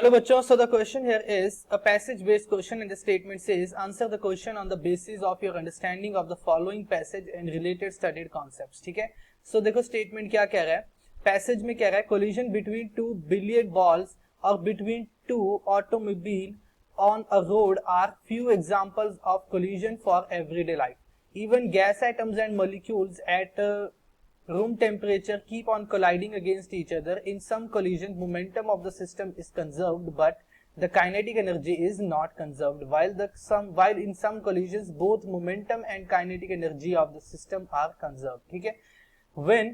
Hello bachcho, so the question here is a passage based question and the statement says answer the question on the basis of your understanding of the following passage and related studied concepts. ठीक है, so देखो statement क्या कह रहा है, passage में कह रहा है collision between two billiard balls or between two automobile on a road are few examples of collision for everyday life. Even gas atoms and molecules at room temperature keep on colliding against each other. In some collisions, momentum of the system is conserved, but the kinetic energy is not conserved. While in some collisions, both momentum and kinetic energy of the system are conserved. ठीक है? When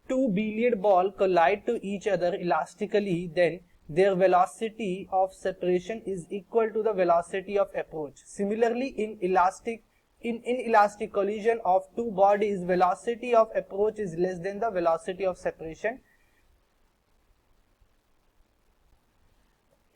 two billiard balls collide to each other elastically, then their velocity of separation is equal to the velocity of approach. Similarly, in inelastic collision of two bodies, velocity of approach is less than the velocity of separation.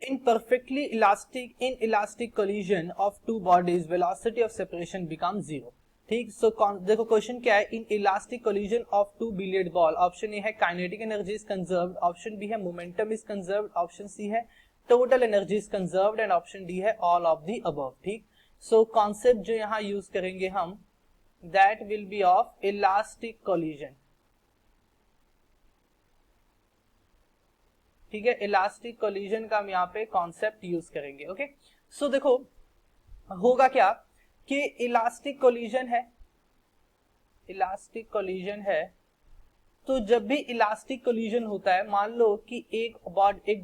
In perfectly inelastic collision of two bodies, velocity of separation becomes zero. ठीक, सो देखो question क्या है, in elastic collision of two billiard ball, option A है kinetic energy is conserved, option B है momentum is conserved, option C है total energy is conserved and option D है all of the above. ठीक, so concept जो यहाँ use करेंगे हम, that will be of elastic collision. ठीक है, इलास्टिक कोलिजन का हम यहाँ पे कॉन्सेप्ट यूज करेंगे. ओके, सो देखो होगा क्या कि इलास्टिक कोलिजन है, तो जब भी इलास्टिक कोलिजन होता है, मान लो कि एक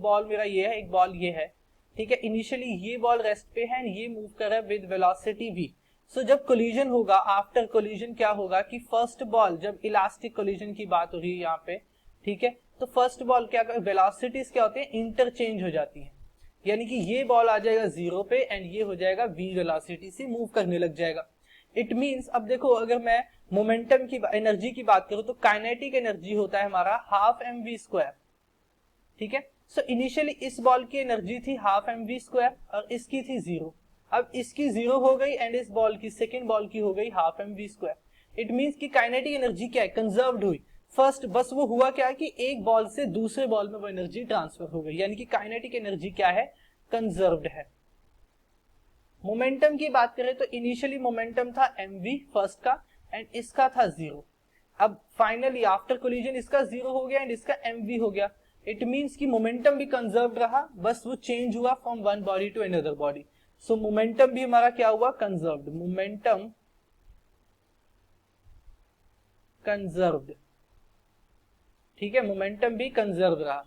बॉल मेरा ये है, एक बॉल ये है. ठीक है, इनिशियली ये बॉल रेस्ट पे है एंड ये मूव कर रहा है विद वेलोसिटी v. सो जब कोलिजन होगा, आफ्टर कोलिजन क्या होगा कि फर्स्ट बॉल, जब इलास्टिक कोलिजन की बात हो रही है यहाँ पे, ठीक है, तो फर्स्ट बॉल क्या कर, वेलोसिटीज क्या होती है, इंटरचेंज हो जाती है. यानी कि ये बॉल आ जाएगा जीरो पे एंड ये हो जाएगा v वेलोसिटी से मूव करने लग जाएगा. इट मींस अब देखो, अगर मैं मोमेंटम की एनर्जी की बात करूं तो काइनेटिक एनर्जी होता है हमारा हाफ mv स्क्वायर. ठीक है, सो इनिशियली इस बॉल की एनर्जी थी हाफ mv स्क्वायर और इसकी थी जीरो. अब इसकी जीरो हो गई एंड इस बॉल की, सेकेंड बॉल की हो गई half mv square. It means की काइनेटिक एनर्जी क्या है, कंजर्व्ड हुई. फर्स्ट बस वो हुआ क्या कि एक बॉल से दूसरे बॉल में वो एनर्जी ट्रांसफर हो गई, यानी कि काइनेटिक एनर्जी क्या है, कंजर्व्ड है. मोमेंटम की बात करें तो इनिशियली मोमेंटम था mv फर्स्ट का एंड इसका था जीरो. अब फाइनली आफ्टर कोलिजन इसका जीरो हो गया एंड इसका mv हो गया. इट मींस कि मोमेंटम भी कंजर्व्ड रहा, बस वो चेंज हुआ from one body to another body. So momentum भी हमारा क्या हुआ, कंजर्व्ड. Momentum conserved. ठीक है, मोमेंटम भी कंजर्व रहा.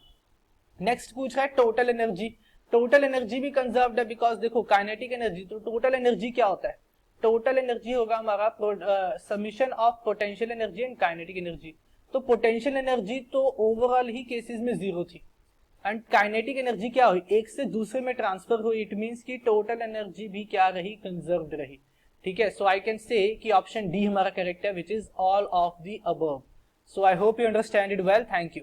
नेक्स्ट पूछ रहा है टोटल एनर्जी. टोटल एनर्जी भी कंजर्व्ड है, बिकॉज देखो काइनेटिक एनर्जी, तो टोटल एनर्जी क्या होता है, टोटल एनर्जी होगा हमारा summation of potential energy and kinetic energy. तो पोटेंशियल एनर्जी तो ओवरऑल ही केसेस में जीरो थी एंड काइनेटिक एनर्जी क्या हुई, एक से दूसरे में ट्रांसफर हुई. इट मींस की टोटल एनर्जी भी क्या रही, कंजर्व्ड रही. ठीक है, सो आई कैन से कि ऑप्शन डी हमारा करेक्ट है, which is all of the above. So I hope you understand it well. Thank you.